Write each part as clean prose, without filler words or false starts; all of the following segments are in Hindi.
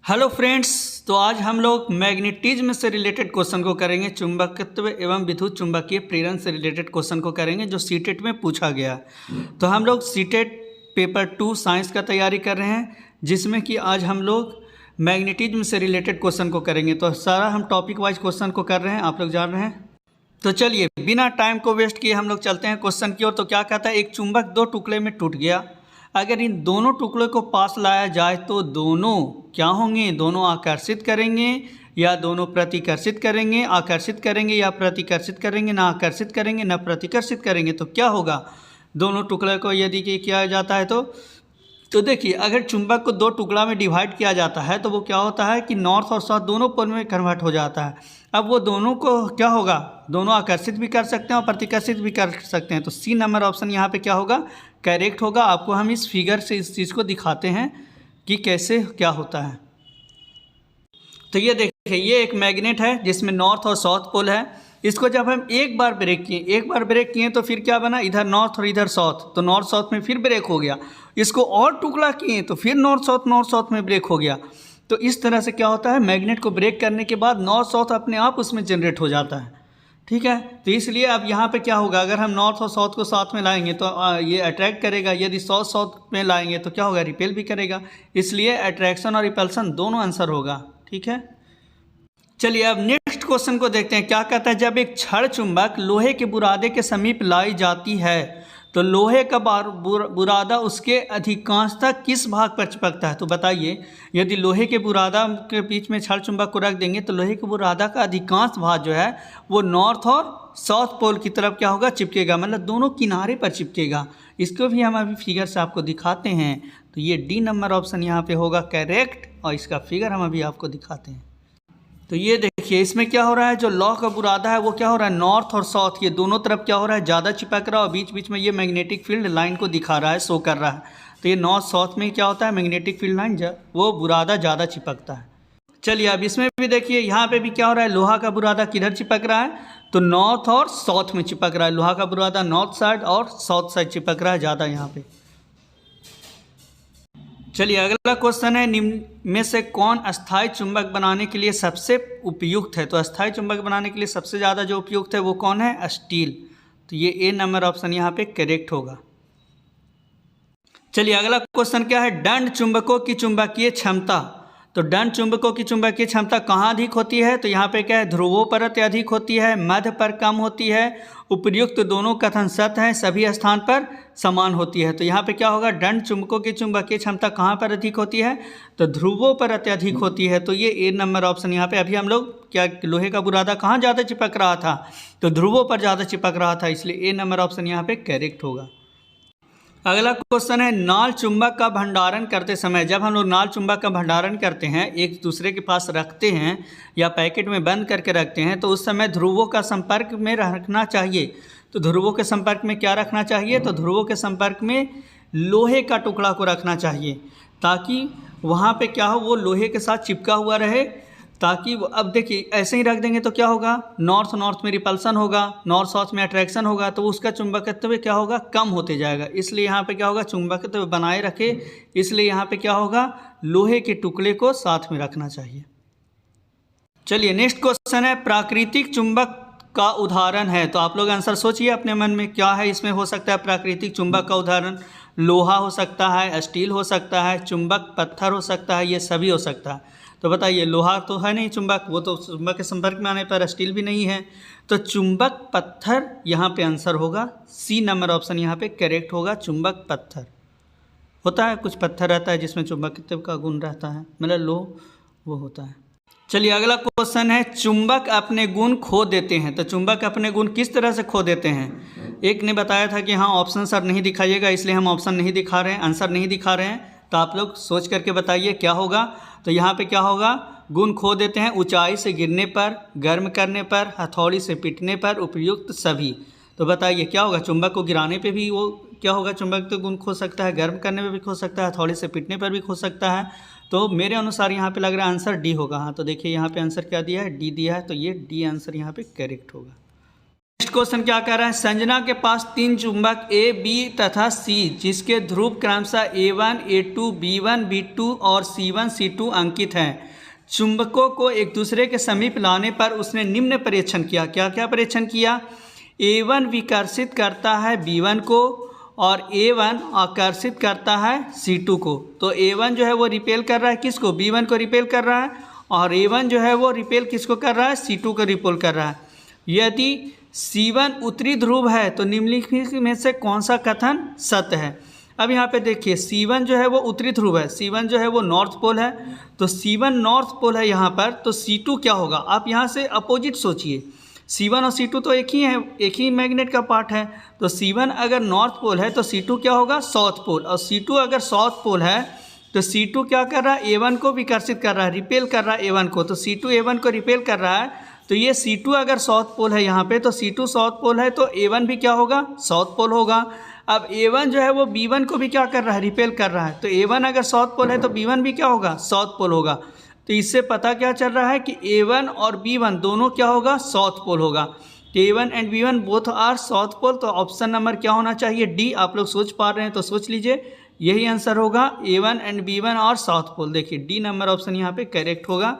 हेलो फ्रेंड्स, तो आज हम लोग मैग्नेटिज्म से रिलेटेड क्वेश्चन को करेंगे। चुंबकत्व एवं विद्युत चुंबकीय प्रेरण से रिलेटेड क्वेश्चन को करेंगे जो सीटेट में पूछा गया। तो हम लोग सीटेट पेपर 2 साइंस का तैयारी कर रहे हैं, जिसमें कि आज हम लोग मैग्नेटिज्म से रिलेटेड क्वेश्चन को करेंगे। तो सारा हम टॉपिक वाइज क्वेश्चन को कर रहे हैं, आप लोग जान रहे हैं। तो चलिए बिना टाइम को वेस्ट किए हम लोग चलते हैं क्वेश्चन की ओर। तो क्या कहता है, एक चुंबक दो टुकड़े में टूट गया। अगर इन दोनों टुकड़ों को पास लाया जाए तो दोनों क्या होंगे, दोनों आकर्षित करेंगे या दोनों प्रतिकर्षित करेंगे, आकर्षित करेंगे या प्रतिकर्षित करेंगे, ना आकर्षित करेंगे ना प्रतिकर्षित करेंगे। तो क्या होगा, दोनों टुकड़े को यदि किया जाता है तो देखिए, अगर चुंबक को दो टुकड़ा में डिवाइड किया जाता है तो वो क्या होता है कि नॉर्थ और साउथ दोनों पोल में कन्वर्ट हो जाता है। अब वो दोनों को क्या होगा, दोनों आकर्षित भी कर सकते हैं और प्रतिकर्षित भी कर सकते हैं। तो सी नंबर ऑप्शन यहाँ पे क्या होगा, करेक्ट होगा। आपको हम इस फिगर से इस चीज़ को दिखाते हैं कि कैसे क्या होता है। तो ये देखिए, ये एक मैग्नेट है जिसमें नॉर्थ और साउथ पोल है। इसको जब हम एक बार ब्रेक किए तो फिर क्या बना, इधर नॉर्थ और इधर साउथ, तो नॉर्थ साउथ में फिर ब्रेक हो गया। इसको और टुकड़ा किए तो फिर नॉर्थ साउथ में ब्रेक हो गया। तो इस तरह से क्या होता है, मैग्नेट को ब्रेक करने के बाद नॉर्थ साउथ अपने आप उसमें जनरेट हो जाता है। ठीक है, तो इसलिए अब यहाँ पे क्या होगा, अगर हम नॉर्थ और साउथ को साथ में लाएंगे तो ये अट्रैक्ट करेगा, यदि साउथ में लाएंगे तो क्या होगा, रिपेल भी करेगा। इसलिए अट्रैक्शन और रिपल्सन दोनों आंसर होगा। ठीक है, चलिए अब नेक्स्ट क्वेश्चन को देखते हैं। क्या कहता है, जब एक छड़ चुंबक लोहे के बुरादे के समीप लाई जाती है तो लोहे का बुरादा उसके अधिकांशतः किस भाग पर चिपकता है। तो बताइए, यदि लोहे के बुरादा के बीच में छड़ चुंबक को रख देंगे तो लोहे के बुरादा का अधिकांश भाग जो है वो नॉर्थ और साउथ पोल की तरफ क्या होगा, चिपकेगा, मतलब दोनों किनारे पर चिपकेगा। इसको भी हम अभी फिगर से आपको दिखाते हैं। तो ये डी नंबर ऑप्शन यहाँ पे होगा करेक्ट, और इसका फिगर हम अभी आपको दिखाते हैं। तो ये देखिए, इसमें क्या हो रहा है, जो लौह का बुरादा है वो क्या हो रहा है, नॉर्थ और साउथ ये दोनों तरफ क्या हो रहा है, ज़्यादा चिपक रहा है, और बीच बीच में ये मैग्नेटिक फील्ड लाइन को दिखा रहा है, शो कर रहा है। तो ये नॉर्थ साउथ में क्या होता है, मैग्नेटिक फील्ड लाइन वो बुरादा ज़्यादा चिपकता है। चलिए अब इसमें भी देखिए, यहाँ पे भी क्या हो रहा है, लोहा का बुरादा किधर चिपक रहा है, तो नॉर्थ और साउथ में चिपक रहा है। लोहा का बुरादा नॉर्थ साइड और साउथ साइड चिपक रहा है ज़्यादा यहाँ पे। चलिए अगला क्वेश्चन है, निम्न में से कौन अस्थायी चुंबक बनाने के लिए सबसे उपयुक्त है। तो अस्थायी चुंबक बनाने के लिए सबसे ज़्यादा जो उपयुक्त है वो कौन है, स्टील। तो ये ए नंबर ऑप्शन यहाँ पे करेक्ट होगा। चलिए अगला क्वेश्चन क्या है, दंड चुंबकों की चुंबकीय क्षमता। तो दंड चुंबकों की चुंबकीय क्षमता कहाँ अधिक होती है, तो यहाँ पे क्या है, ध्रुवों पर अत्यधिक होती है, मध्य पर कम होती है, उपर्युक्त दोनों कथन सत्य हैं, सभी स्थान पर समान होती है। तो यहाँ पे क्या होगा, दंड चुंबकों की चुंबकीय क्षमता कहाँ पर अधिक होती है, तो ध्रुवों पर अत्यधिक होती है। तो ये ए नंबर ऑप्शन यहाँ पे, अभी हम लोग क्या, लोहे का बुरादा कहाँ ज़्यादा चिपक रहा था, तो ध्रुवों पर ज़्यादा चिपक रहा था, इसलिए ए नंबर ऑप्शन यहाँ पे करेक्ट होगा। अगला क्वेश्चन है, नाल चुंबक का भंडारण करते समय, जब हम लोग नाल चुंबक का भंडारण करते हैं, एक दूसरे के पास रखते हैं या पैकेट में बंद करके रखते हैं, तो उस समय ध्रुवों का संपर्क में रखना चाहिए। तो ध्रुवों के संपर्क में क्या रखना चाहिए, तो ध्रुवों के संपर्क में लोहे का टुकड़ा को रखना चाहिए, ताकि वहाँ पे क्या हो, वो लोहे के साथ चिपका हुआ रहे, ताकि अब देखिए ऐसे ही रख देंगे तो क्या होगा, नॉर्थ में रिपल्सन होगा, नॉर्थ साउथ में अट्रैक्शन होगा, तो उसका चुंबकत्व क्या होगा, कम होते जाएगा। इसलिए यहाँ पे क्या होगा, चुंबकत्व बनाए रखे, इसलिए यहाँ पे क्या होगा, लोहे के टुकड़े को साथ में रखना चाहिए। चलिए नेक्स्ट क्वेश्चन है, प्राकृतिक चुंबक का उदाहरण है। तो आप लोग आंसर सोचिए अपने मन में, क्या है इसमें हो सकता है प्राकृतिक चुंबक का उदाहरण। लोहा हो सकता है, स्टील हो सकता है, चुंबक पत्थर हो सकता है, ये सभी हो सकता है। तो बताइए, लोहा तो है नहीं चुंबक, वो तो चुंबक के संपर्क में आने पर, स्टील भी नहीं है, तो चुंबक पत्थर यहाँ पे आंसर होगा। सी नंबर ऑप्शन यहाँ पे करेक्ट होगा। चुंबक पत्थर होता है, कुछ पत्थर रहता है जिसमें चुंबकत्व का गुण रहता है, मतलब लोह वो होता है। चलिए अगला क्वेश्चन है, चुंबक अपने गुण खो देते हैं। तो चुंबक अपने गुण किस तरह से खो देते हैं। एक ने बताया था कि हाँ ऑप्शन सर नहीं दिखाइएगा, इसलिए हम ऑप्शन नहीं दिखा रहे हैं, आंसर नहीं दिखा रहे हैं। तो आप लोग सोच करके बताइए क्या होगा। तो यहाँ पे क्या होगा, गुण खो देते हैं, ऊंचाई से गिरने पर, गर्म करने पर, हथौड़ी से पीटने पर, उपयुक्त सभी। तो बताइए क्या होगा, चुंबक को गिराने पे भी वो क्या होगा, चुंबक तो गुण खो सकता है, गर्म करने पे भी खो सकता है, हथौड़ी से पीटने पर भी खो सकता है। तो मेरे अनुसार यहाँ पे लग रहा है आंसर डी होगा। हाँ तो देखिए यहाँ पे आंसर क्या दिया है, डी दिया है, तो ये डी आंसर यहाँ पे करेक्ट होगा। क्वेश्चन क्या कर रहा है, संजना के पास 3 चुंबक ए, बी तथा सी जिसके ध्रुव क्रमशः A1, A2, B1, B2 और C1, C2 अंकित हैं। चुंबकों को एक दूसरे के समीप लाने पर उसने निम्न परीक्षण किया। क्या क्या परीक्षण किया? A1 विकर्षित करता है B1 को और A1 आकर्षित करता है C2 को। तो A1 जो है वो रिपेल कर रहा है किसको? B1 को रिपेल कर रहा है, और A1 जो है वो रिपेल किसको कर रहा है? C2 को रिपेल कर रहा है। यदि C1 उत्तरी ध्रुव है तो निम्नलिखित में से कौन सा कथन सत्य है? अब यहाँ पे देखिए C1 जो है वो उत्तरी ध्रुव है, C1 जो है वो नॉर्थ पोल है, तो C1 नॉर्थ पोल है यहाँ पर, तो C2 क्या होगा? आप यहाँ से अपोजिट सोचिए, C1 और C2 तो एक ही है, एक ही मैग्नेट का पार्ट है। तो C1 अगर नॉर्थ पोल है तो C2 क्या होगा? South pole. और C2 अगर साउथ पोल है तो C2 क्या कर रहा है? A1 को विकर्षित कर रहा है, रिपेल कर रहा है A1 को। तो C2 A1 को रिपेल कर रहा है, तो ये C2 अगर साउथ पोल है यहाँ पे, तो C2 साउथ पोल है, तो A1 भी क्या होगा? साउथ पोल होगा। अब A1 जो है वो B1 को भी क्या कर रहा है? रिपेल कर रहा है। तो A1 अगर साउथ पोल है तो B1 भी क्या होगा? साउथ पोल होगा। तो इससे पता क्या चल रहा है कि A1 और B1 दोनों क्या होगा? साउथ पोल होगा। तो A1 and B1 both are south pole. तो ऑप्शन नंबर क्या होना चाहिए? डी। आप लोग सोच पा रहे हैं तो सोच लीजिए, यही आंसर होगा। A1 एंड B1 और साउथ पोल। देखिए डी नंबर ऑप्शन यहाँ पे करेक्ट होगा।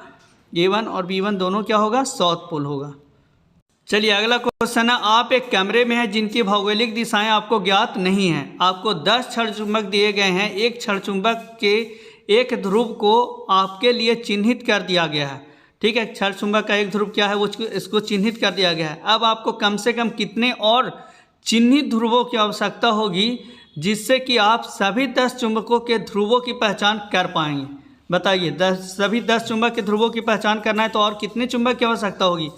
A1 और B1 दोनों क्या होगा? साउथ पोल होगा। चलिए अगला क्वेश्चन है, आप एक कमरे में हैं जिनकी भौगोलिक दिशाएं आपको ज्ञात नहीं हैं। आपको 10 क्षण चुंबक दिए गए हैं। एक क्षण चुंबक के एक ध्रुव को आपके लिए चिन्हित कर दिया गया है। ठीक है, क्षण चुंबक का एक ध्रुव क्या है वो इसको चिन्हित कर दिया गया है। अब आपको कम से कम कितने और चिन्हित ध्रुवों की आवश्यकता होगी जिससे कि आप सभी 10 चुंबकों के ध्रुवों की पहचान कर पाएंगे? बताइए, सभी 10 चुंबक के ध्रुवों की पहचान करना है तो और कितने चुंबक की आवश्यकता होगी?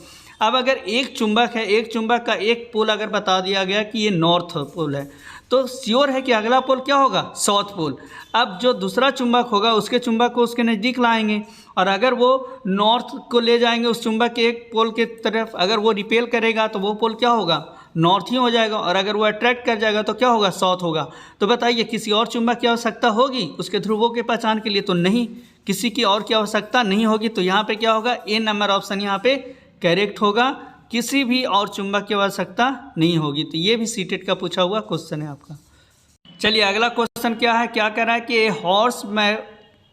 अब अगर एक चुंबक है, एक चुंबक का एक पोल अगर बता दिया गया कि ये नॉर्थ पोल है, तो श्योर है कि अगला पोल क्या होगा? South pole. अब जो दूसरा चुंबक होगा उसके चुंबक को उसके नज़दीक लाएंगे, और अगर वो नॉर्थ को ले जाएंगे उस चुंबक के एक पोल के तरफ, अगर वो रिपेल करेगा तो वो पोल क्या होगा? नॉर्थ ही हो जाएगा। और अगर वो अट्रैक्ट कर जाएगा तो क्या होगा? साउथ होगा। तो बताइए किसी और चुंबक की आवश्यकता होगी उसके ध्रुवों के पहचान के लिए? तो नहीं, किसी की और की आवश्यकता नहीं होगी। तो यहाँ पे क्या होगा? ए नंबर ऑप्शन यहाँ पे करेक्ट होगा। किसी भी और चुंबक की आवश्यकता नहीं होगी। तो ये भी सीटेट का पूछा हुआ क्वेश्चन है आपका। चलिए अगला क्वेश्चन क्या है, क्या कह रहा है कि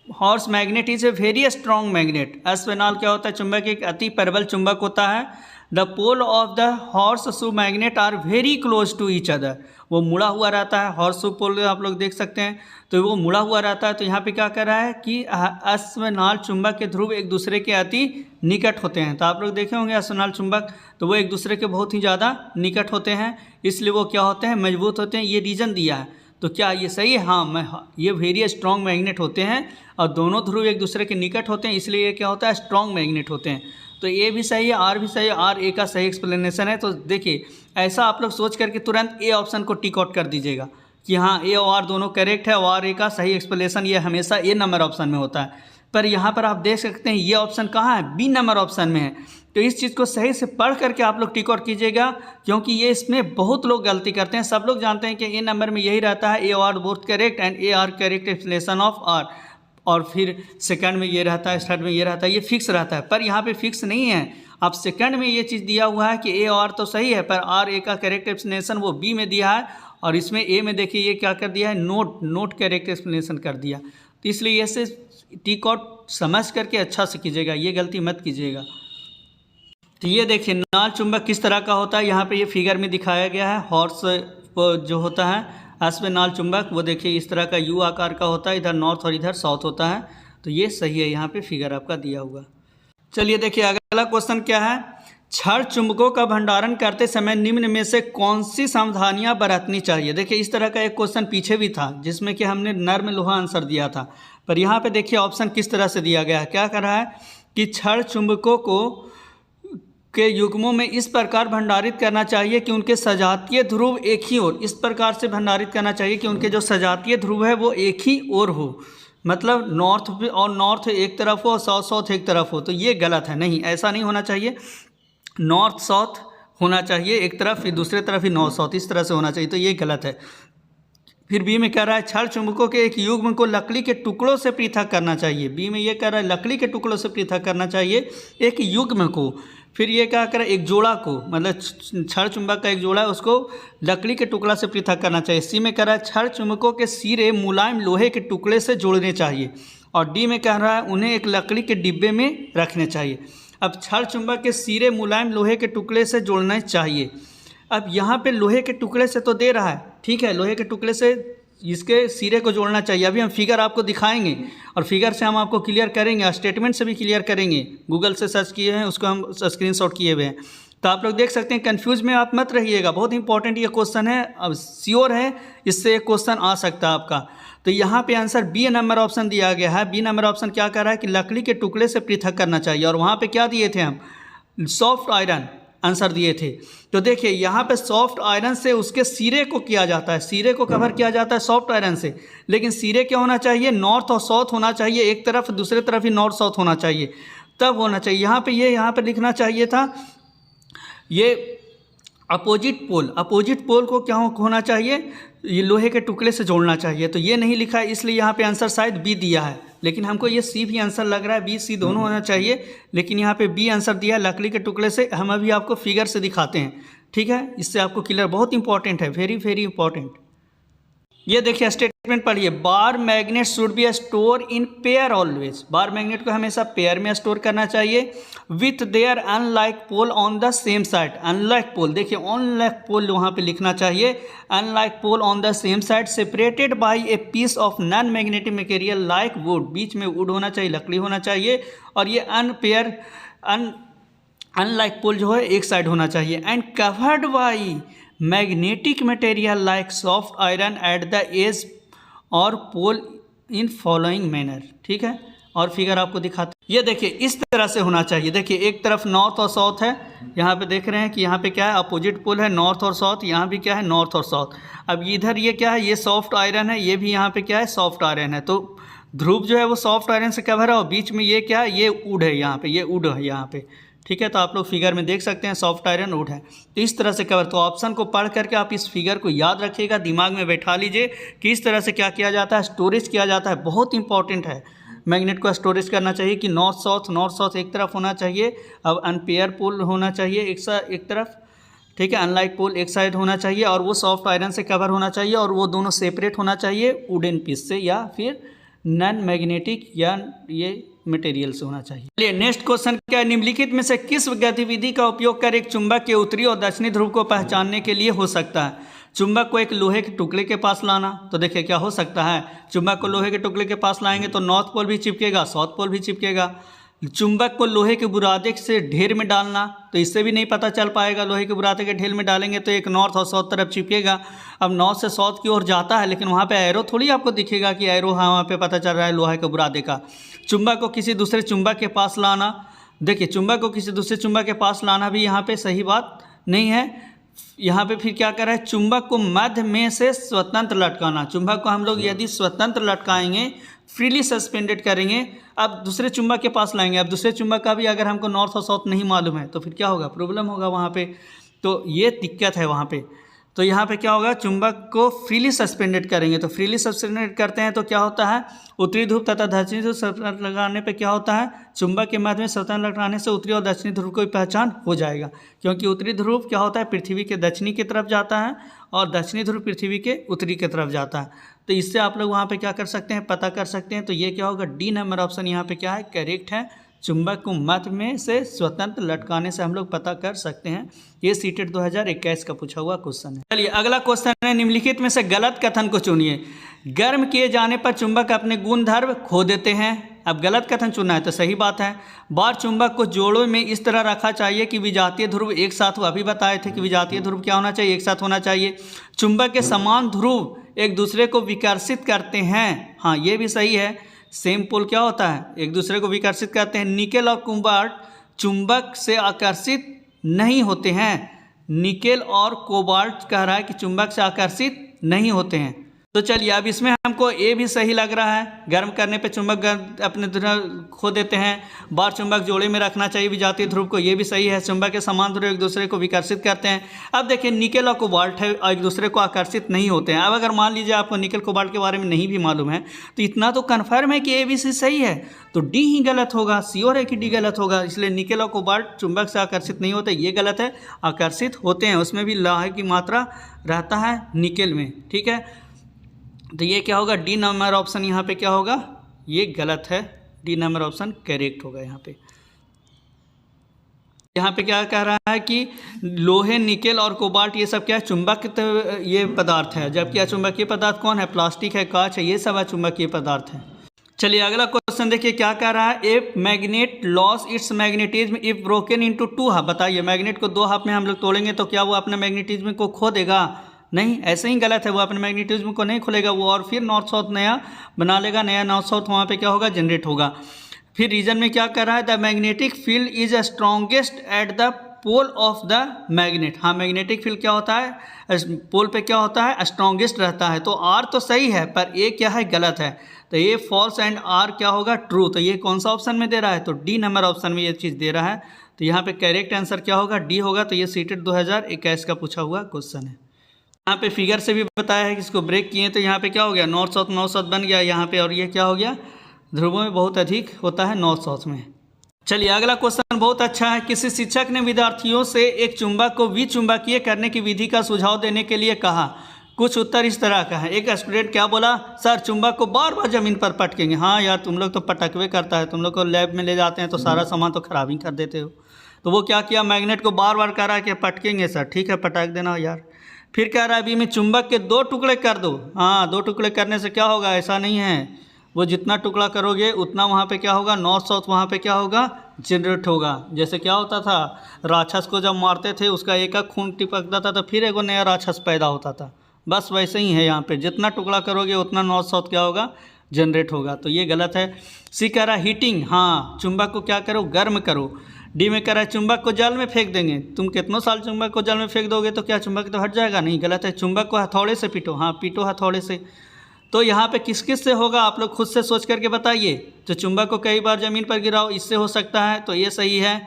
horse magnet is a very strong magnet. अश्वनाल क्या होता है? चुंबक एक अति प्रबल चुंबक होता है। The pole of the horseshoe magnet are very close to each other. वो मुड़ा हुआ रहता है, हॉर्स शू पोल आप लोग देख सकते हैं, तो वो मुड़ा हुआ रहता है। तो यहाँ पे क्या कर रहा है कि अश्वनाल चुंबक के ध्रुव एक दूसरे के अति निकट होते हैं। तो आप लोग देखे होंगे अश्वनाल चुंबक, तो वो एक दूसरे के बहुत ही ज़्यादा निकट होते हैं, इसलिए वो क्या होते हैं? मजबूत होते हैं। ये रीज़न दिया है, तो क्या ये सही है? हाँ, ये वेरी स्ट्रॉन्ग मैग्नेट होते हैं और दोनों ध्रुव एक दूसरे के निकट होते हैं, इसलिए ये क्या होता है? स्ट्रॉन्ग मैग्नेट होते हैं। तो ए भी सही है, आर भी सही है, आर ए का सही एक्सप्लेनेशन है। तो देखिए ऐसा आप लोग सोच करके तुरंत ए ऑप्शन को टिक आउट कर दीजिएगा कि हाँ ए और आर दोनों करेक्ट है, और ए का सही एक्सप्लेनेशन ये हमेशा ए नंबर ऑप्शन में होता है। पर यहाँ पर आप देख सकते हैं ये ऑप्शन कहाँ है? बी नंबर ऑप्शन में है। तो इस चीज़ को सही से पढ़ करके आप लोग टिक आउट कीजिएगा, क्योंकि ये इसमें बहुत लोग गलती करते हैं। सब लोग जानते हैं कि ए नंबर में यही रहता है, A R both correct and A R correct explanation of R, और फिर सेकंड में ये रहता है, थर्ड में ये रहता है, ये फिक्स रहता है। पर यहाँ पे फिक्स नहीं है। आप सेकंड में ये चीज़ दिया हुआ है कि ए और तो सही है, पर आर ए का करेक्ट एक्सप्लेनेशन वो बी में दिया है, और इसमें ए में देखिए ये क्या कर दिया है? नोट करेक्ट एक्सप्लेनेशन कर दिया। तो इसलिए ऐसे टिक आउट समझ करके अच्छा से कीजिएगा, ये गलती मत कीजिएगा। तो ये देखिए नाल चुंबक किस तरह का होता है, यहाँ पे ये फिगर में दिखाया गया है। हॉर्स जो होता है अश्वनाल चुंबक, वो देखिए इस तरह का यू आकार का होता है, इधर नॉर्थ और इधर साउथ होता है। तो ये सही है, यहाँ पे फिगर आपका दिया हुआ। चलिए देखिए अगला क्वेश्चन क्या है, क्षण चुंबकों का भंडारण करते समय निम्न में से कौन सी सावधानियां बरतनी चाहिए। देखिए इस तरह का एक क्वेश्चन पीछे भी था जिसमें कि हमने नर्म लोहा आंसर दिया था, पर यहाँ पे देखिए ऑप्शन किस तरह से दिया गया है। क्या कर रहा है कि क्षण चुंबकों के युग्मों में इस प्रकार भंडारित करना चाहिए कि उनके सजातीय ध्रुव एक ही ओर, इस प्रकार से भंडारित करना चाहिए कि उनके जो सजातीय ध्रुव है वो एक ही ओर हो, मतलब नॉर्थ और नॉर्थ एक तरफ हो और साउथ साउथ एक तरफ हो। तो ये गलत है, नहीं ऐसा नहीं होना चाहिए। नॉर्थ साउथ होना चाहिए एक तरफ, फिर दूसरे तरफ ही नॉर्थ साउथ, इस तरह से होना चाहिए। तो ये गलत है। फिर बी में कह रहा है क्षण चुंबकों के एक युग्म को लकड़ी के टुकड़ों से पृथक करना चाहिए। बी में ये कह रहा है लकड़ी के टुकड़ों से पृथक करना चाहिए एक युग्म को। फिर ये क्या कर रहा है एक जोड़ा को, मतलब क्षण चुंबक का एक जोड़ा है उसको लकड़ी के टुकड़ा से पृथक करना चाहिए। सी में कह रहा है क्षण चुंबकों के सिरे मुलायम लोहे के टुकड़े से जोड़ने चाहिए। और डी में कह रहा है उन्हें एक लकड़ी के डिब्बे में रखने चाहिए। अब क्षण चुंबक के सिरे मुलायम लोहे के टुकड़े से जोड़ना चाहिए। अब यहाँ पे लोहे के टुकड़े से तो दे रहा है, ठीक है, लोहे के टुकड़े से इसके सिरे को जोड़ना चाहिए। अभी हम फिगर आपको दिखाएंगे और फिगर से हम आपको क्लियर करेंगे, स्टेटमेंट से भी क्लियर करेंगे। गूगल से सर्च किए हैं, उसको हम स्क्रीनशॉट किए हुए हैं, तो आप लोग देख सकते हैं। कंफ्यूज में आप मत रहिएगा, बहुत इंपॉर्टेंट ये क्वेश्चन है। अब श्योर है इससे एक क्वेश्चन आ सकता है आपका। तो यहाँ पे आंसर बी नंबर ऑप्शन दिया गया है। बी नंबर ऑप्शन क्या कर रहा है कि लकड़ी के टुकड़े से पृथक करना चाहिए। और वहाँ पे क्या दिए थे हम, सॉफ्ट आयरन आंसर दिए थे। तो देखिए यहाँ पे सॉफ्ट आयरन से उसके सिरे को किया जाता है, सिरे को कवर किया जाता है सॉफ्ट आयरन से। लेकिन सिरे क्या होना चाहिए, नॉर्थ और साउथ होना चाहिए, एक तरफ दूसरे तरफ ही नॉर्थ साउथ होना चाहिए, तब होना चाहिए। यहाँ पे लिखना चाहिए था ये अपोजिट पोल, अपोजिट पोल को क्या होना चाहिए, ये लोहे के टुकड़े से जोड़ना चाहिए। तो ये नहीं लिखा है, इसलिए यहाँ पे आंसर शायद बी दिया है। लेकिन हमको ये सी भी आंसर लग रहा है, बी सी दोनों होना चाहिए, लेकिन यहाँ पे बी आंसर दिया है लकड़ी के टुकड़े से। हम अभी आपको फिगर से दिखाते हैं, ठीक है, इससे आपको क्लियर, बहुत इंपॉर्टेंट है, वेरी वेरी इंपॉर्टेंट। ये देखिए स्टेटमेंट पढ़िए, bar magnet should be store in pair always. Bar magnet को हमेशा पेयर में स्टोर करना चाहिए with their unlike pole on the same side. Unlike pole, देखिए अनलाइक पोल वहाँ पे लिखना चाहिए, unlike pole on the same side separated by a piece of non magnetic material like wood. बीच में वुड होना चाहिए, लकड़ी होना चाहिए। और ये अनपेयर अनलाइक पोल जो है एक साइड होना चाहिए। And covered by magnetic material like soft iron at the edge और पोल इन फॉलोइंग मैनर, ठीक है। और फिगर आपको दिखाते, ये देखिए इस तरह से होना चाहिए। देखिए एक तरफ नॉर्थ और साउथ है, यहाँ पे देख रहे हैं कि यहाँ पे क्या है, अपोजिट पोल है, नॉर्थ और साउथ। यहाँ भी क्या है, नॉर्थ और साउथ। अब इधर ये क्या है, ये सॉफ्ट आयरन है, ये भी यहाँ पे क्या है, सॉफ्ट आयरन है। तो ध्रुव जो है वो सॉफ्ट आयरन से कवर है और बीच में ये क्या है, ये वुड है, यहाँ पे ये वुड है यहाँ पे, ठीक है। तो आप लोग फिगर में देख सकते हैं सॉफ्ट आयरन वुड है, तो इस तरह से कवर। तो ऑप्शन को पढ़ करके आप इस फिगर को याद रखिएगा, दिमाग में बैठा लीजिए कि इस तरह से क्या किया जाता है, स्टोरेज किया जाता है। बहुत इंपॉर्टेंट है, मैग्नेट को स्टोरेज करना चाहिए कि नॉर्थ साउथ एक तरफ होना चाहिए। अब अनपेयर पोल होना चाहिए एक तरफ, ठीक है, अनलाइक पोल एक साइड होना चाहिए। और वो सॉफ्ट आयरन से कवर होना चाहिए और वो दोनों सेपरेट होना चाहिए वुडन पीस से या फिर नॉन मैग्नेटिक या ये मटेरियल से होना चाहिए। चलिए नेक्स्ट क्वेश्चन क्या है, निम्नलिखित में से किस गतिविधि का उपयोग कर एक चुंबक के उत्तरी और दक्षिणी ध्रुव को पहचानने के लिए हो सकता है। चुंबक को एक लोहे के टुकड़े के पास लाना, तो देखिए क्या हो सकता है, चुंबक को लोहे के टुकड़े के पास लाएंगे तो नॉर्थ पोल भी चिपकेगा, साउथ पोल भी चिपकेगा। चुंबक को लोहे के बुरादे से ढेर में डालना, तो इससे भी नहीं पता चल पाएगा, लोहे के बुरादे के ढेर में डालेंगे तो एक नॉर्थ और साउथ तरफ चिपकेगा। अब नॉर्थ से साउथ की ओर जाता है, लेकिन वहाँ पे एरो थोड़ी आपको दिखेगा कि एरो, हाँ वहाँ पे पता चल रहा है लोहे के बुरादे का। चुंबक को किसी दूसरे चुंबक के पास लाना, देखिए चुंबक को किसी दूसरे चुंबक के पास लाना भी यहाँ पे सही बात नहीं है। यहाँ पे फिर क्या कर रहा है, चुंबक को मध्य में से स्वतंत्र लटकाना। चुंबक को हम लोग यदि स्वतंत्र लटकाएंगे, फ्रीली सस्पेंडेड करेंगे, अब दूसरे चुंबक के पास लाएंगे। अब दूसरे चुंबक का भी अगर हमको नॉर्थ और साउथ नहीं मालूम है तो फिर क्या होगा, प्रॉब्लम होगा वहाँ पे, तो ये दिक्कत है वहाँ पे। तो यहाँ पे क्या होगा, चुंबक को फ्रीली सस्पेंडेड करेंगे, तो फ्रीली सस्पेंडेड करते हैं तो क्या होता है, उत्तरी ध्रुव तथा दक्षिणी ध्रुव स्वतंत्र लगाने पे क्या होता है, चुंबक के मध्य में स्वतंत्र लगाने से उत्तरी और दक्षिणी ध्रुव की पहचान हो जाएगा। क्योंकि उत्तरी ध्रुव क्या होता है, पृथ्वी के दक्षिणी की तरफ जाता है और दक्षिणी ध्रुव पृथ्वी के उत्तरी की तरफ जाता है। तो इससे आप लोग वहाँ पे क्या कर सकते हैं, पता कर सकते हैं। तो ये क्या होगा, डी नंबर ऑप्शन यहाँ पे क्या है, करेक्ट है। चुंबक को मध्य में से स्वतंत्र लटकाने से हम लोग पता कर सकते हैं। ये सीटेट 2021 का पूछा हुआ क्वेश्चन है। चलिए अगला क्वेश्चन है, निम्नलिखित में से गलत कथन को चुनिए। गर्म किए जाने पर चुंबक अपने गुणधर्म खो देते हैं। अब गलत कथन चुनना है तो सही बात है। बार चुंबक को जोड़ों में इस तरह रखा चाहिए कि विजातीय ध्रुव एक साथ हो, अभी बताए थे कि विजातीय ध्रुव क्या होना चाहिए, एक साथ होना चाहिए। चुंबक के समान ध्रुव एक दूसरे को विकर्षित करते हैं, हाँ ये भी सही है। सेम पोल क्या होता है, एक दूसरे को विकर्षित करते हैं। निकेल और कोबाल्ट चुंबक से आकर्षित नहीं होते हैं। निकेल और कोबाल्ट कह रहा है कि चुंबक से आकर्षित नहीं होते हैं। तो चलिए अब इसमें हमको ए भी सही लग रहा है। गर्म करने पे चुंबक अपने ध्रुव खो देते हैं। बार चुंबक जोड़े में रखना चाहिए विजातीय ध्रुव को, ये भी सही है। चुंबक के समान ध्रुव एक दूसरे को विकर्षित करते हैं। अब देखिए निकेल और कोबाल्ट है और एक दूसरे को आकर्षित नहीं होते हैं। अब अगर मान लीजिए आपको निकेल कोबाल्ट के बारे में नहीं भी मालूम है तो इतना तो कन्फर्म है कि ए बी सी सही है, तो डी ही गलत होगा। श्योर है कि डी गलत होगा। इसलिए निकेल और कोबाल्ट चुंबक से आकर्षित नहीं होते, ये गलत है। आकर्षित होते हैं, उसमें भी लोहे की मात्रा रहता है निकेल में, ठीक है। तो ये क्या होगा, डी नंबर ऑप्शन यहाँ पे क्या होगा, ये गलत है। डी नंबर ऑप्शन करेक्ट होगा। यहाँ पे क्या कह रहा है कि लोहे, निकेल और कोबाल्ट ये सब क्या है, चुंबक ये पदार्थ है। जबकि अचुंबकीय पदार्थ कौन है, प्लास्टिक है, कांच है, ये सब अचुंबकीय पदार्थ है। चलिए अगला क्वेश्चन देखिए क्या कह रहा है। A magnet loss it's magnetism if broken into two half. बताइए मैग्नेट को दो हाफ में हम लोग तोड़ेंगे तो क्या वो अपने मैग्नेटिज्म को खो देगा? नहीं, ऐसे ही गलत है। वो अपने मैग्नेटिज्म को नहीं खोलेगा, वो और फिर नॉर्थ साउथ नया बना लेगा। नया नॉर्थ साउथ वहाँ पे क्या होगा, जनरेट होगा। फिर रीजन में क्या कर रहा है, the magnetic field is strongest at the pole of the magnet. हाँ, मैग्नेटिक फील्ड क्या होता है, पोल पे क्या होता है, स्ट्रॉन्गेस्ट रहता है। तो आर तो सही है पर ए क्या है, गलत है। तो ये फॉल्स एंड आर क्या होगा, ट्रू। तो ये कौन सा ऑप्शन में दे रहा है, तो डी नंबर ऑप्शन में ये चीज़ दे रहा है। तो यहाँ पे करेक्ट आंसर क्या होगा, डी होगा। तो ये सीटेट 2021 का पूछा हुआ क्वेश्चन है। यहाँ पे फिगर से भी बताया है कि इसको ब्रेक किए तो यहाँ पे क्या हो गया, नॉर्थ साउथ बन गया यहाँ पे। और ये क्या हो गया, ध्रुवों में बहुत अधिक होता है नॉर्थ साउथ में। चलिए अगला क्वेश्चन बहुत अच्छा है। किसी शिक्षक ने विद्यार्थियों से एक चुंबक को विचुंबकीय करने की विधि का सुझाव देने के लिए कहा। कुछ उत्तर इस तरह का है। एक स्टूडेंट क्या बोला, सर चुंबक को बार बार जमीन पर पटकेंगे। हाँ यार, तुम लोग तो पटकवे करता है, तुम लोग को लैब में ले जाते हैं तो सारा सामान तो खराब ही कर देते हो। तो वो क्या किया, मैग्नेट को बार बार कह रहा है कि पटकेंगे सर, ठीक है पटक देना यार। फिर कह रहा है अभी मैं चुंबक के 2 टुकड़े कर दो। हाँ, 2 टुकड़े करने से क्या होगा, ऐसा नहीं है। वो जितना टुकड़ा करोगे उतना वहाँ पे क्या होगा, नॉर्थ साउथ वहाँ पे क्या होगा, जनरेट होगा। जैसे क्या होता था, राक्षस को जब मारते थे उसका एक खून टिपकता था तो फिर एक नया राक्षस पैदा होता था। बस वैसे ही है यहाँ पे, जितना टुकड़ा करोगे उतना नॉर्थ साउथ क्या होगा, जनरेट होगा। तो ये गलत है। सी कह रहा है हीटिंग। हाँ, चुंबक को क्या करो, गर्म करो। डी में कह रहा है चुंबक को जल में फेंक देंगे। तुम कितनों साल चुंबक को जल में फेंक दोगे तो क्या चुंबक तो हट जाएगा? नहीं, गलत है। चुंबक को हथौड़े से पीटो। हाँ, पीटो हथौड़े से। तो यहाँ पे किस किस से होगा, आप लोग खुद से सोच करके बताइए। तो चुंबक को कई बार ज़मीन पर गिराओ, इससे हो सकता है, तो ये सही है।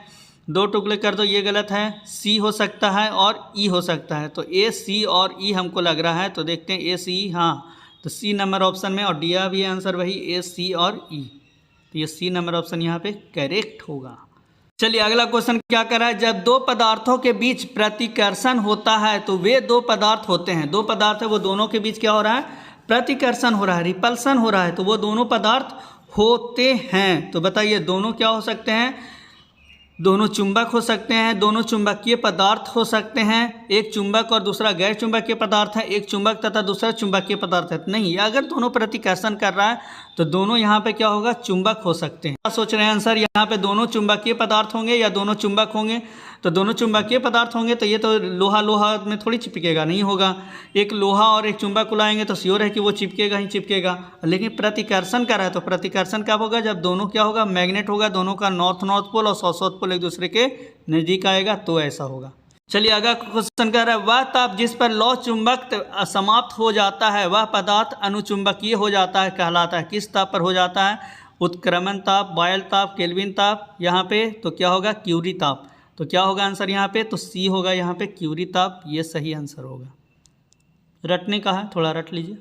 2 टुकड़े कर दो, ये गलत है। सी हो सकता है और ई हो सकता है। तो ए, सी और ई हमको लग रहा है। तो देखते हैं ए, सी, हाँ तो सी नंबर ऑप्शन में, और डी भी आंसर वही ए, सी और ई। तो ये सी नंबर ऑप्शन यहाँ पे करेक्ट होगा। चलिए अगला क्वेश्चन क्या कर रहा है। जब 2 पदार्थों के बीच प्रतिकर्षण होता है तो वे 2 पदार्थ होते हैं। 2 पदार्थ है, वो दोनों के बीच क्या हो रहा है, प्रतिकर्षण हो रहा है, रिपल्सन हो रहा है। तो वो दोनों पदार्थ होते हैं। तो बताइए दोनों क्या हो सकते हैं, दोनों चुंबक हो सकते हैं, दोनों चुंबकीय पदार्थ हो सकते हैं। एक चुंबक और दूसरा गैर चुंबकीय पदार्थ है, एक चुंबक तथा दूसरा चुंबकीय पदार्थ है। नहीं, अगर दोनों प्रतिकर्षण कर रहा है तो दोनों यहाँ पे क्या होगा, चुंबक हो सकते हैं। क्या सोच रहे हैं आंसर, यहाँ पे दोनों चुंबकीय पदार्थ होंगे या दोनों चुंबक होंगे? तो दोनों चुंबकीय पदार्थ होंगे तो ये तो लोहा लोहा में थोड़ी चिपकेगा, नहीं होगा। एक लोहा और एक चुंबक को लाएंगे तो श्योर है कि वो चिपकेगा ही चिपकेगा। लेकिन प्रतिकर्षण कर रहा है तो प्रतिकर्षण कब होगा, जब दोनों क्या होगा, मैग्नेट होगा, दोनों का नॉर्थ पोल और साउथ पोल एक दूसरे के नज़दीक आएगा, तो ऐसा होगा। चलिए अगला क्वेश्चन कह रहा है, वह ताप जिस पर लौह चुंबक समाप्त हो जाता है वह पदार्थ अनुचुंबकीय हो जाता है, कहलाता है। किस ताप पर हो जाता है, उत्क्रमण ताप, बॉयल ताप, केल्विन ताप। यहाँ पे तो क्या होगा, क्यूरी ताप। तो क्या होगा आंसर यहाँ पे, तो सी होगा यहाँ पे, क्यूरी ताप। ये सही आंसर होगा। रटने का है, थोड़ा रट लीजिए।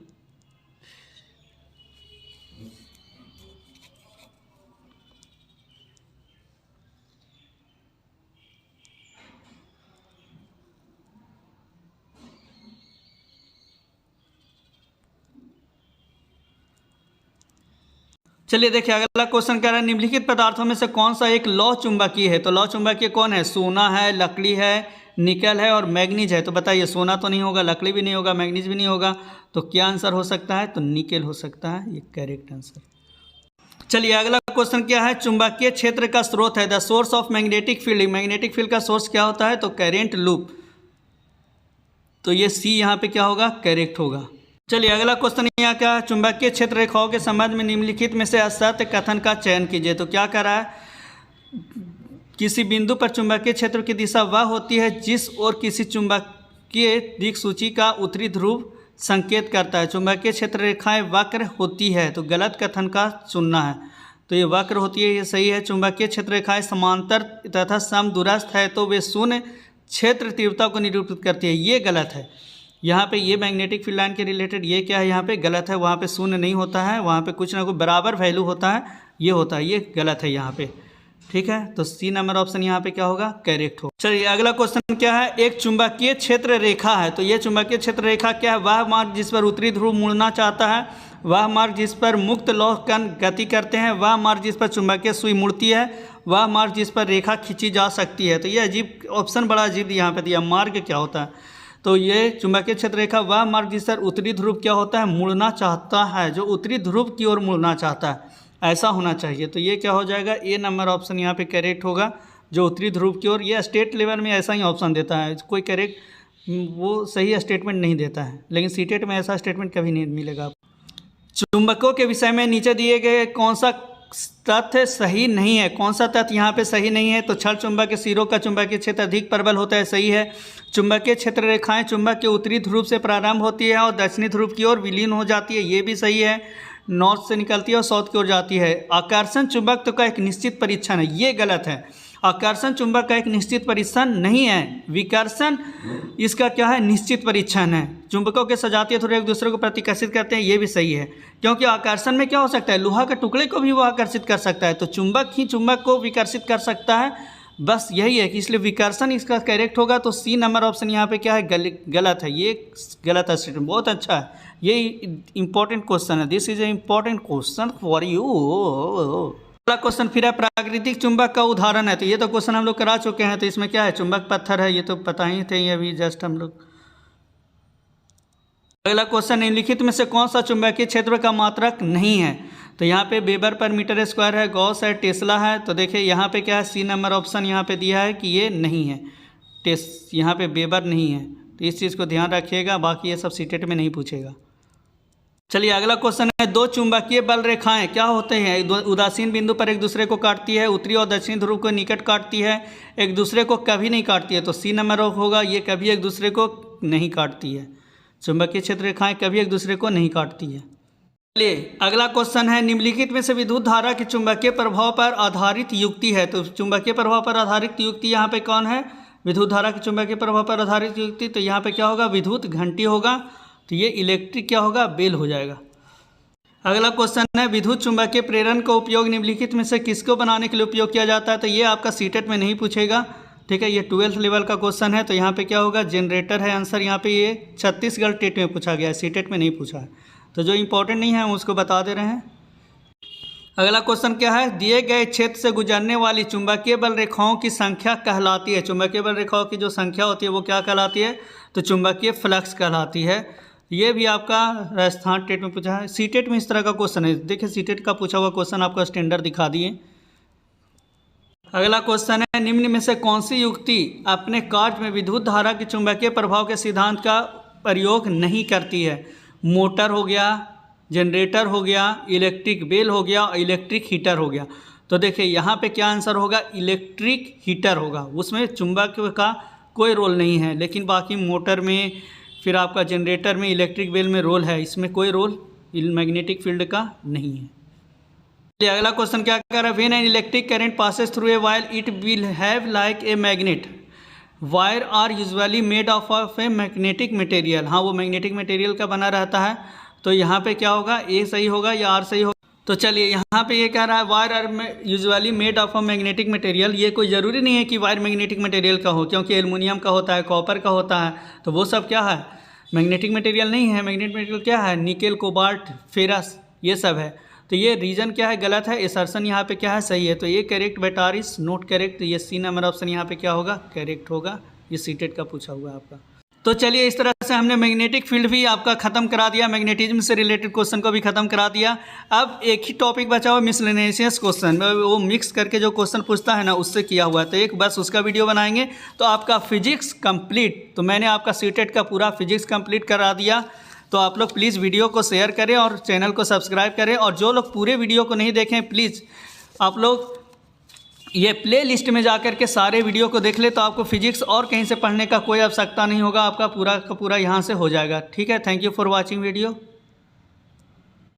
चलिए देखिए अगला क्वेश्चन कह रहा है, निम्नलिखित पदार्थों में से कौन सा एक लौह चुंबकीय है। तो लौह चुंबकीय कौन है, सोना है, लकड़ी है, निकल है और मैग्नीज है। तो बताइए सोना तो नहीं होगा, लकड़ी भी नहीं होगा, मैग्नीज भी नहीं होगा। तो क्या आंसर हो सकता है, तो निकेल हो सकता है, ये करेक्ट आंसर। चलिए अगला क्वेश्चन क्या है, चुंबकीय क्षेत्र का स्रोत है, the source of magnetic field. Magnetic field का सोर्स क्या होता है, तो करेंट लूप। तो ये सी यहाँ पे क्या होगा, करेक्ट होगा। चलिए अगला क्वेश्चन यहाँ क्या, चुंबकीय क्षेत्र रेखाओं के संबंध में निम्नलिखित में से असत्य कथन का चयन कीजिए। तो क्या कर रहा है, किसी बिंदु पर चुंबकीय क्षेत्र की दिशा वह होती है जिस ओर किसी चुंबकीय दिक्सूची का उत्तरी ध्रुव संकेत करता है। चुंबकीय क्षेत्र रेखाएं वक्र होती है, तो गलत कथन का चुनना है। तो ये वक्र होती है, ये सही है। चुंबकीय क्षेत्र रेखाएं समांतर तथा समदूरस्थ है, तो वे शून्य क्षेत्र तीव्रता को निरूपित करती है, ये गलत है। यहाँ पे ये मैग्नेटिक फील्ड लाइन के रिलेटेड ये क्या है, यहाँ पे गलत है। वहाँ पे शून्य नहीं होता है, वहाँ पे कुछ ना कुछ बराबर वैल्यू होता है, ये होता है, ये गलत है यहाँ पे। ठीक है, तो सी नंबर ऑप्शन यहाँ पे क्या होगा, करेक्ट हो। चलिए अगला क्वेश्चन क्या है, एक चुंबकीय क्षेत्र रेखा है। तो ये चुंबकीय क्षेत्र रेखा क्या है, वह मार्ग जिस पर उत्तरी ध्रुव मुड़ना चाहता है, वह मार्ग जिस पर मुक्त लौह कण गति करते हैं, वह मार्ग जिस पर चुंबकीय सुई मुड़ती है, वह मार्ग जिस पर रेखा खींची जा सकती है। तो ये अजीब ऑप्शन, बड़ा अजीब यहाँ पे दिया, मार्ग क्या होता है। तो ये चुंबकीय क्षेत्र रेखा वह मार्ग जिस पर उत्तरी ध्रुव क्या होता है, मुड़ना चाहता है, जो उत्तरी ध्रुव की ओर मुड़ना चाहता है, ऐसा होना चाहिए। तो ये क्या हो जाएगा, ए नंबर ऑप्शन यहाँ पे करेक्ट होगा, जो उत्तरी ध्रुव की ओर। ये स्टेट लेवल में ऐसा ही ऑप्शन देता है, कोई करेक्ट वो सही स्टेटमेंट नहीं देता है, लेकिन सीटेट में ऐसा स्टेटमेंट कभी नहीं मिलेगा। चुंबकों के विषय में नीचे दिए गए कौन सा तथ्य सही नहीं है, कौन सा तथ्य यहाँ पे सही नहीं है। तो छड़ चुंबक के सिरों का चुंबकीय क्षेत्र अधिक प्रबल होता है, सही है। चुंबकीय क्षेत्र रेखाएं चुंबक के उत्तरी ध्रुव से प्रारंभ होती है और दक्षिणी ध्रुव की ओर विलीन हो जाती है, ये भी सही है। नॉर्थ से निकलती है और साउथ की ओर जाती है। आकर्षण चुंबक का एक निश्चित परीक्षण है, ये गलत है। आकर्षण चुंबक का एक निश्चित परीक्षण नहीं है, विकर्षण इसका क्या है, निश्चित परीक्षण है। चुंबकों के सजातीय ध्रुव एक दूसरे को प्रतिकर्षित करते हैं, ये भी सही है, क्योंकि आकर्षण में क्या हो सकता है, लोहा के टुकड़े को भी वो आकर्षित कर सकता है, तो चुंबक ही चुंबक को विकर्षित कर सकता है, बस यही है कि इसलिए विकर्षण इसका करेक्ट होगा। तो सी नंबर ऑप्शन यहाँ पे क्या है, गलत है, ये गलत है स्टेटमेंट। बहुत अच्छा है, ये इंपॉर्टेंट क्वेश्चन है, this is a important question for you. अगला क्वेश्चन फिर है प्राकृतिक चुंबक का उदाहरण है। तो ये तो क्वेश्चन हम लोग करा चुके हैं, तो इसमें क्या है, चुंबक पत्थर है, ये तो पता ही थे, ये अभी जस्ट हम लोग। अगला क्वेश्चन, निम्नलिखित में से कौन सा चुंबकीय क्षेत्र का मात्रक नहीं है। तो यहाँ पे वेबर पर मीटर स्क्वायर है, गॉस है, टेस्ला है। तो देखिए यहाँ पे क्या है, सी नंबर ऑप्शन यहाँ पे दिया है कि ये नहीं है, यहाँ पे वेबर नहीं है, तो इस चीज़ को ध्यान रखिएगा, बाकी ये सब सीटेट में नहीं पूछेगा। चलिए अगला क्वेश्चन है, दो चुंबकीय बल रेखाएं क्या होते हैं, उदासीन बिंदु पर एक दूसरे को काटती है, उत्तरी और दक्षिणी ध्रुव को निकट काटती है, एक दूसरे को कभी नहीं काटती है। तो सी नंबर होगा, ये कभी एक दूसरे को नहीं काटती है। चुंबकीय क्षेत्र रेखाएं कभी एक दूसरे को नहीं काटती है। चलिए अगला क्वेश्चन है, निम्नलिखित में से विद्युत धारा की चुंबकीय प्रभाव पर आधारित युक्ति है। तो चुंबकीय प्रभाव पर आधारित युक्ति यहाँ पे कौन है, विद्युत धारा की चुंबकीय प्रभाव पर आधारित युक्ति। तो यहाँ पे क्या होगा, विद्युत घंटी होगा, तो ये इलेक्ट्रिक क्या होगा, बेल हो जाएगा। अगला क्वेश्चन है, विद्युत चुंबकीय प्रेरण का उपयोग निम्नलिखित में से किसको बनाने के लिए उपयोग किया जाता है। तो ये आपका सीटेट में नहीं पूछेगा, ठीक है, ये 12th लेवल का क्वेश्चन है। तो यहाँ पे क्या होगा, जनरेटर है आंसर। यहाँ पे ये छत्तीसगढ़ टेट में पूछा गया है, सीटेट में नहीं पूछा है, तो जो इंपॉर्टेंट नहीं है हम उसको बता दे रहे हैं। अगला क्वेश्चन क्या है, दिए गए क्षेत्र से गुजरने वाली चुंबकीय बल रेखाओं की संख्या कहलाती है। चुंबकीय बल रेखाओं की जो संख्या होती है वो क्या कहलाती है, तो चुंबकीय फ्लक्स कहलाती है। ये भी आपका राजस्थान टेट में पूछा है, सीटेट में इस तरह का क्वेश्चन है। देखिए सीटेट का पूछा हुआ क्वेश्चन आपका स्टैंडर्ड दिखा दिए। अगला क्वेश्चन है, निम्न में से कौन सी युक्ति अपने कार्य में विद्युत धारा के चुंबकीय प्रभाव के सिद्धांत का प्रयोग नहीं करती है। मोटर हो गया, जनरेटर हो गया, इलेक्ट्रिक बेल हो गया और इलेक्ट्रिक हीटर हो गया। तो देखिए यहाँ पे क्या आंसर होगा, इलेक्ट्रिक हीटर होगा, उसमें चुंबक का कोई रोल नहीं है, लेकिन बाकी मोटर में, फिर आपका जनरेटर में, इलेक्ट्रिक बेल में रोल है, इसमें कोई रोल मैग्नेटिक फील्ड का नहीं है। अगला क्वेश्चन क्या कर रहा है, when an electric current passes through a wire it will have like a magnet, wire are usually made of a magnetic material. हाँ, वो मैग्नेटिक मटेरियल का बना रहता है। तो यहाँ पे क्या होगा, ए सही होगा या आर सही होगा। तो चलिए यहाँ पे ये कह रहा है wire are usually made of a magnetic material. ये कोई ज़रूरी नहीं है कि वायर मैग्नेटिक मटेरियल का हो, क्योंकि एल्युमिनियम का होता है, कॉपर का होता है, तो वो सब क्या है, मैग्नेटिक मटेरियल नहीं है। मैग्नेटिक मटेरियल क्या है, निकेल, कोबाल्ट, फेरस, ये सब है। तो ये रीजन क्या है, गलत है। असर्शन यहाँ पे क्या है, सही है। तो ये correct but R is not correct. तो ये सी नंबर ऑप्शन यहाँ पे क्या होगा, करेक्ट होगा। ये सीटेट का पूछा हुआ है आपका। तो चलिए इस तरह से हमने मैग्नेटिक फील्ड भी आपका ख़त्म करा दिया, मैग्नेटिज्म से रिलेटेड क्वेश्चन को भी ख़त्म करा दिया। अब एक ही टॉपिक बचा हुआ मिसलेनियस क्वेश्चन, वो मिक्स करके जो क्वेश्चन पूछता है ना, उससे किया हुआ है। तो एक बस उसका वीडियो बनाएंगे तो आपका फिजिक्स कंप्लीट। तो मैंने आपका सीटेट का पूरा फिजिक्स कंप्लीट करा दिया। तो आप लोग प्लीज़ वीडियो को शेयर करें और चैनल को सब्सक्राइब करें। और जो लोग पूरे वीडियो को नहीं देखें, प्लीज़ आप लोग ये प्ले लिस्ट में जा कर के सारे वीडियो को देख ले, तो आपको फिजिक्स और कहीं से पढ़ने का कोई आवश्यकता नहीं होगा, आपका पूरा का पूरा यहाँ से हो जाएगा। ठीक है, thank you for watching video.